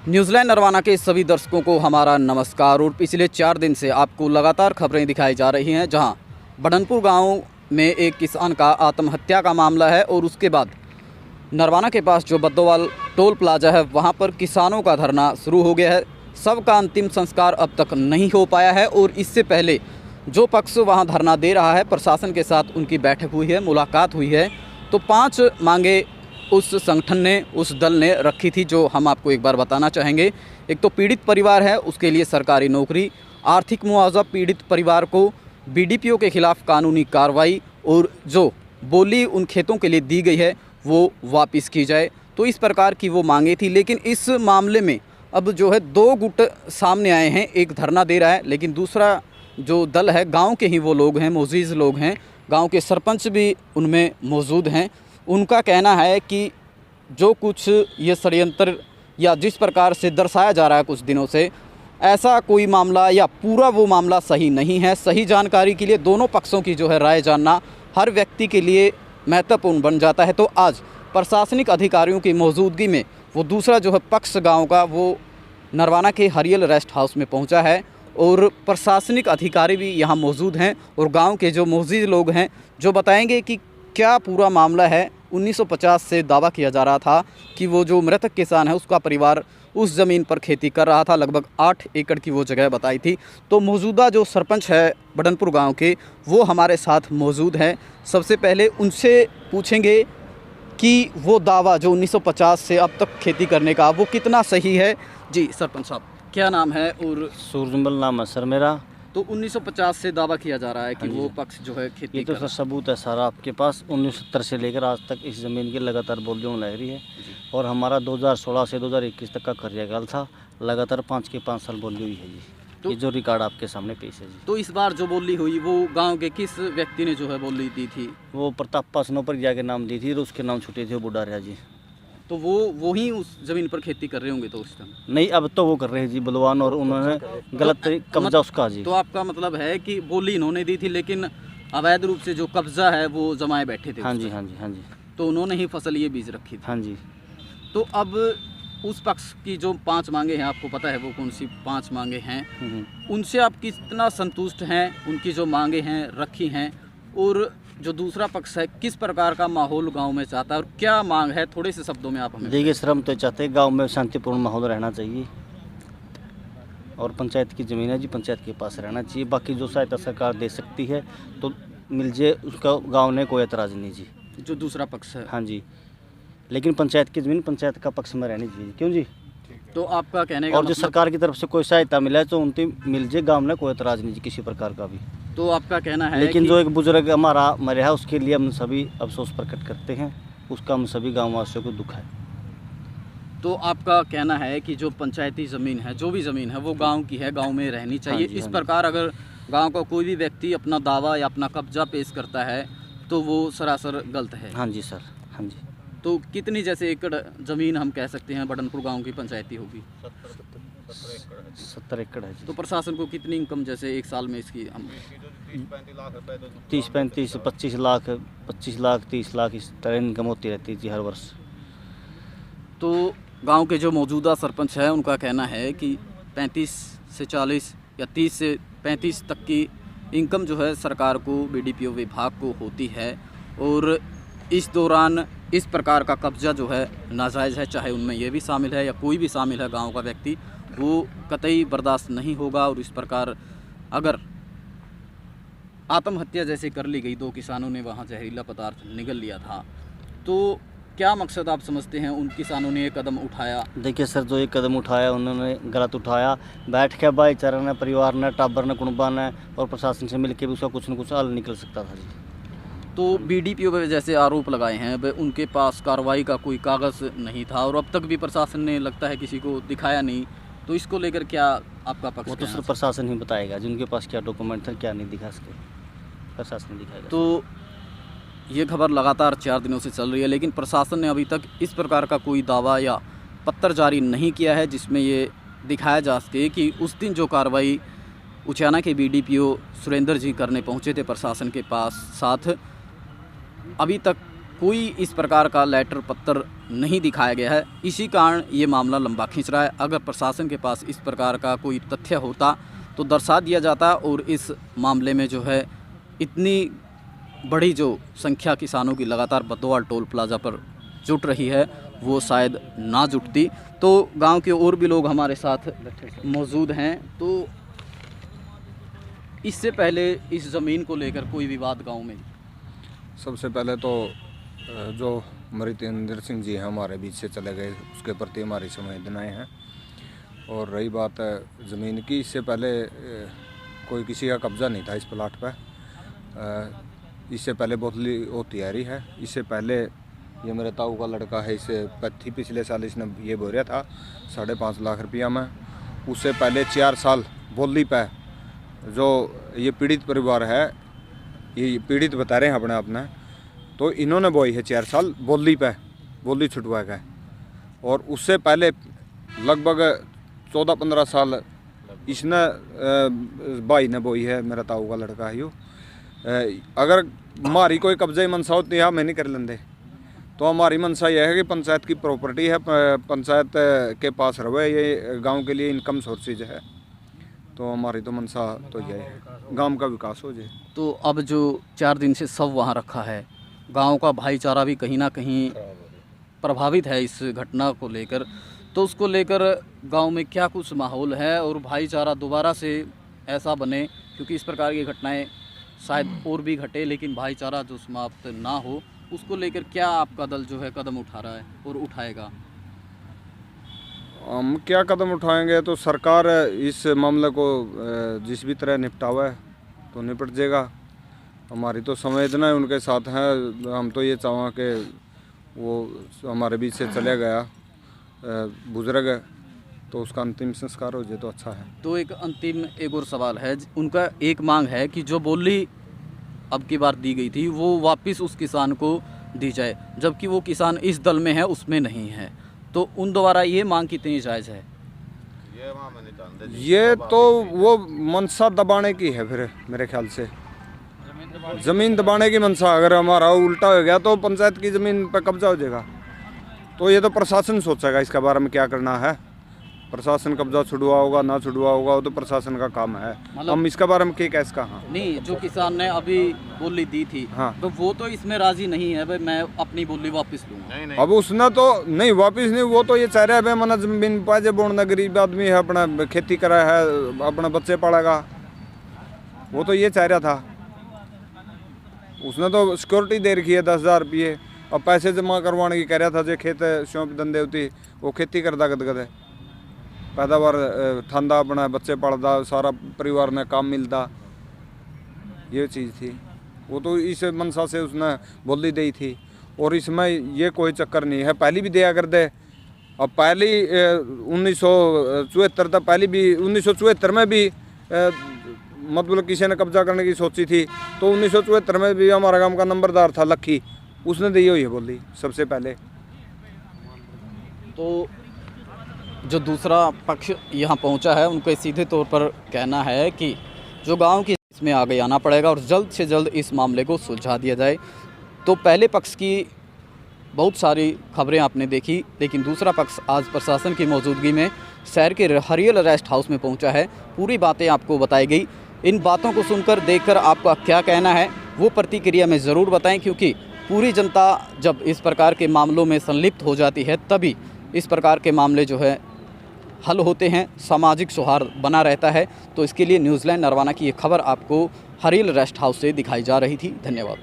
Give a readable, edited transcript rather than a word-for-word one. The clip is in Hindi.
न्यूजीलैंड नरवाना के सभी दर्शकों को हमारा नमस्कार। और पिछले 4 दिन से आपको लगातार खबरें दिखाई जा रही हैं, जहां बडनपुर गांव में एक किसान का आत्महत्या का मामला है और उसके बाद नरवाना के पास जो बद्दोवाल टोल प्लाजा है वहां पर किसानों का धरना शुरू हो गया है। सबका अंतिम संस्कार अब तक नहीं हो पाया है और इससे पहले जो पक्ष वहां धरना दे रहा है, प्रशासन के साथ उनकी बैठक हुई है, मुलाकात हुई है। तो 5 मांगे उस संगठन ने, उस दल ने रखी थी, जो हम आपको एक बार बताना चाहेंगे। एक तो पीड़ित परिवार है, उसके लिए सरकारी नौकरी, आर्थिक मुआवजा पीड़ित परिवार को, बीडीपीओ के खिलाफ कानूनी कार्रवाई और जो बोली उन खेतों के लिए दी गई है वो वापस की जाए। तो इस प्रकार की वो मांगे थी। लेकिन इस मामले में अब जो है 2 गुट सामने आए हैं। एक धरना दे रहा है, लेकिन दूसरा जो दल है गांव के ही वो लोग हैं, मोजीज़ लोग हैं, गांव के सरपंच भी उनमें मौजूद हैं। उनका कहना है कि जो कुछ ये षड्यंत्र या जिस प्रकार से दर्शाया जा रहा है कुछ दिनों से, ऐसा कोई मामला या पूरा वो मामला सही नहीं है। सही जानकारी के लिए दोनों पक्षों की जो है राय जानना हर व्यक्ति के लिए महत्वपूर्ण बन जाता है। तो आज प्रशासनिक अधिकारियों की मौजूदगी में वो दूसरा जो है पक्ष गांव का, वो नरवाना के हरियल रेस्ट हाउस में पहुंचा है और प्रशासनिक अधिकारी भी यहां मौजूद हैं और गांव के जो मौजूद लोग हैं जो बताएंगे कि क्या पूरा मामला है। 1950 से दावा किया जा रहा था कि वो जो मृतक किसान है उसका परिवार उस ज़मीन पर खेती कर रहा था। लगभग 8 एकड़ की वो जगह बताई थी। तो मौजूदा जो सरपंच है बडनपुर गांव के, वो हमारे साथ मौजूद हैं। सबसे पहले उनसे पूछेंगे कि वो दावा जो 1950 से अब तक खेती करने का, वो कितना सही है। जी सरपंच साहब, क्या नाम है? और सूरजमल नाम है सर मेरा। तो 1950 से दावा किया जा रहा है कि वो पक्ष जो है खेती ये तो सर सबूत है सारा आपके पास। 1970 से लेकर आज तक इस ज़मीन की लगातार बोलियों लग रही है और हमारा 2016 से 2021 तक का कार्यकाल था। लगातार 5 के 5 साल बोली हुई है जी। तो ये जो रिकॉर्ड आपके सामने पेश है जी। तो इस बार जो बोली हुई वो गांव के किस व्यक्ति ने जो है बोली दी थी? वो प्रताप पासनों पर जाके नाम दी थी और उसके नाम छुटे थे वो बुढ़ारिया जी। तो वो ही उस ज़मीन पर खेती कर रहे होंगे तो उस टाइम? नहीं, अब तो वो कर रहे हैं जी बलवान, और उन्होंने गलत कब्जा उसका जी। तो आपका मतलब है कि बोली इन्होंने दी थी, लेकिन अवैध रूप से जो कब्जा है वो जमाए बैठे थे? हाँ जी, हाँ जी, हाँ जी। तो उन्होंने ही फसल ये बीज रखी थी? हाँ जी। तो अब उस पक्ष की जो 5 मांगे हैं, आपको पता है वो कौन सी 5 मांगे हैं? उनसे आप कितना संतुष्ट हैं? उनकी जो मांगे हैं रखी हैं, और जो दूसरा पक्ष है किस प्रकार का माहौल गांव में चाहता है और क्या मांग है? थोड़े से शब्दों में आप हमें देखिए सर, हम तो चाहते हैं गांव में शांतिपूर्ण माहौल रहना चाहिए और पंचायत की ज़मीन है जी, पंचायत के पास रहना चाहिए। बाकी जो सहायता सरकार दे सकती है तो मिल जाए, उसका गांव ने कोई एतराज़ नहीं जी। जो दूसरा पक्ष है? हाँ जी, लेकिन पंचायत की ज़मीन पंचायत का पक्ष में रहनी चाहिए। क्यों जी? तो आपका कहने का और जो सरकार की तरफ से कोई सहायता मिला है तो उनकी मिल जाए, गांव में कोई एतराज़ नहीं जी किसी प्रकार का भी। तो आपका कहना है लेकिन कि जो एक बुजुर्ग हमारा मरे है उसके लिए हम सभी अफसोस प्रकट करते हैं, उसका हम सभी गाँव वासियों को दुख है। तो आपका कहना है कि जो पंचायती ज़मीन है, जो भी ज़मीन है वो गांव की है, गांव में रहनी चाहिए। इस प्रकार अगर गांव का कोई भी व्यक्ति अपना दावा या अपना कब्जा पेश करता है तो वो सरासर गलत है? हाँ जी सर, हाँ जी। तो कितनी जैसे एकड़ ज़मीन हम कह सकते हैं बडनपुर गांव की पंचायती होगी? 70 एकड़ है जी। तो प्रशासन को कितनी इनकम जैसे एक साल में इसकी हम 30, 35, 25 लाख, 30 लाख इस तरह इनकम होती रहती है जी हर वर्ष। तो गांव के जो मौजूदा सरपंच है उनका कहना है कि 35 से 40 या 30 से 35 तक की इनकम जो है सरकार को, बीडीपीओ विभाग को होती है, और इस दौरान इस प्रकार का कब्जा जो है नाजायज़ है, चाहे उनमें ये भी शामिल है या कोई भी शामिल है गांव का व्यक्ति, वो कतई बर्दाश्त नहीं होगा। और इस प्रकार अगर आत्महत्या जैसे कर ली गई, 2 किसानों ने वहाँ जहरीला पदार्थ निगल लिया था, तो क्या मकसद आप समझते हैं उन किसानों ने ये कदम उठाया? देखिए सर, जो ये कदम उठाया उन्होंने गलत उठाया। बैठ के भाईचारा ने, परिवार ने, टाबर ने, कुनबा ने और प्रशासन से मिलकर भी उसका कुछ न कुछ हल निकल सकता था जी। तो बीडीपीओ पे जैसे आरोप लगाए हैं, वे उनके पास कार्रवाई का कोई कागज़ नहीं था और अब तक भी प्रशासन ने लगता है किसी को दिखाया नहीं। तो इसको लेकर क्या आपका पक्ष? वो तो सिर्फ प्रशासन ही बताएगा जिनके पास क्या डॉक्यूमेंट है, क्या नहीं दिखा सके, प्रशासन दिखाएगा। तो ये खबर लगातार 4 दिनों से चल रही है, लेकिन प्रशासन ने अभी तक इस प्रकार का कोई दावा या पत्र जारी नहीं किया है जिसमें ये दिखाया जा सके कि उस दिन जो कार्रवाई उचाना के बीडीपीओ सुरेंद्र जी करने पहुंचे थे प्रशासन के पास साथ, अभी तक कोई इस प्रकार का लेटर पत्र नहीं दिखाया गया है। इसी कारण ये मामला लंबा खींच रहा है। अगर प्रशासन के पास इस प्रकार का कोई तथ्य होता तो दर्शा दिया जाता और इस मामले में जो है इतनी बड़ी जो संख्या किसानों की लगातार बदौर टोल प्लाज़ा पर जुट रही है वो शायद ना जुटती। तो गांव के और भी लोग हमारे साथ मौजूद हैं। तो इससे पहले इस ज़मीन को लेकर कोई विवाद गांव में? सबसे पहले तो जो मृत इंद्र सिंह जी हैं हमारे बीच से चले गए, उसके प्रति हमारी संवेदनाएं हैं। और रही बात ज़मीन की, इससे पहले कोई किसी का कब्ज़ा नहीं था इस प्लाट पर। इससे पहले बोतली होती आ रही है। इससे पहले ये मेरे ताऊ का लड़का है, इसे थी पिछले साल इसने ये बोरिया था 5.5 लाख रुपया में। उससे पहले 4 साल बोली पे जो ये पीड़ित परिवार है, ये पीड़ित बता रहे हैं अपने आप में, तो इन्होंने बोई है 4 साल बोली छुटवा गए। और उससे पहले लगभग 14-15 साल इसने भाई ने बोई है, मेरा ताऊ का लड़का है यो। अगर हमारी कोई कब्जे मंशा होती है हम नहीं कर लेंगे। तो हमारी मंशा यह है कि पंचायत की प्रॉपर्टी है, पंचायत के पास रहे, ये गांव के लिए इनकम सोर्सेज है। तो हमारी तो मंशा तो यह है गांव का विकास हो जाए। तो अब जो 4 दिन से सब वहाँ रखा है, गांव का भाईचारा भी कहीं ना कहीं प्रभावित है इस घटना को लेकर। तो उसको लेकर गांव में क्या कुछ माहौल है और भाईचारा दोबारा से ऐसा बने, क्योंकि इस प्रकार की घटनाएं शायद और भी घटे लेकिन भाईचारा जो समाप्त ना हो, उसको लेकर क्या आपका दल जो है कदम उठा रहा है और उठाएगा? हम क्या कदम उठाएंगे? तो सरकार इस मामले को जिस भी तरह निपटावा है तो निपट जाएगा। हमारी तो संवेदना उनके साथ है। हम तो ये चाहें कि वो हमारे बीच से चले गया बुजुर्ग, तो उसका अंतिम संस्कार हो जाए तो अच्छा है। तो एक और सवाल है, उनका एक मांग है कि जो बोली अब की बार दी गई थी वो वापस उस किसान को दी जाए, जबकि वो किसान इस दल में है उसमें नहीं है। तो उन द्वारा ये मांग कितनी जायज़ है? ये तो वो मंशा दबाने की है फिर मेरे ख्याल से, ज़मीन दबाने की मंशा। अगर हमारा उल्टा हो गया तो पंचायत की ज़मीन पर कब्जा हो जाएगा। तो ये तो प्रशासन सोचेगा इसके बारे में क्या करना है। प्रशासन कब्जा छुड़वा होगा ना छुड़वा होगा वो तो प्रशासन का काम है। हम इसके बारे में क्या कह सकते हैं? नहीं, जो किसान ने अभी बोली दी थी, हाँ, तो वो तो इसमें राजी नहीं है भाई मैं अपनी बोली वापस लूँगा। नहीं। अब उसने तो नहीं वापस नहीं, वो तो ये चाह रहा है भाई मना जमीन पाजे बोलना, गरीब आदमी है, अपना खेती करा है, अपना बच्चे पढ़ेगा, वो तो ये चाह रहा था। उसने तो सिक्योरिटी दे रखी है 10,000 रुपये। अब पैसे जमा करवाने की कह रहा था, जो खेत शौप धंधे होती वो खेती करता गदगद है, पैदावार थांदा, अपना बच्चे पढ़ता, सारा परिवार ने काम मिलता, ये चीज़ थी। वो तो इस मनसा से उसने बोली दी थी। और इसमें ये कोई चक्कर नहीं है, पहली भी दिया कर दे। अब पहली 1974 तक, पहली भी 1974 में भी मतलब किसी ने कब्जा करने की सोची थी, तो 1974 में भी हमारा गांव का नंबरदार था लक्की, उसने दी हुई है बोली सबसे पहले। तो जो दूसरा पक्ष यहाँ पहुँचा है उनको सीधे तौर पर कहना है कि जो गांव की इसमें आगे आना पड़ेगा और जल्द से जल्द इस मामले को सुलझा दिया जाए। तो पहले पक्ष की बहुत सारी खबरें आपने देखी, लेकिन दूसरा पक्ष आज प्रशासन की मौजूदगी में शहर के हरियल रेस्ट हाउस में पहुंचा है। पूरी बातें आपको बताई गई। इन बातों को सुनकर देखकर आपका क्या कहना है वो प्रतिक्रिया में ज़रूर बताएं, क्योंकि पूरी जनता जब इस प्रकार के मामलों में संलिप्त हो जाती है तभी इस प्रकार के मामले जो है हल होते हैं, सामाजिक सौहार्द बना रहता है। तो इसके लिए न्यूजीलैंड नरवाना की ये खबर आपको हरियल रेस्ट हाउस से दिखाई जा रही थी। धन्यवाद।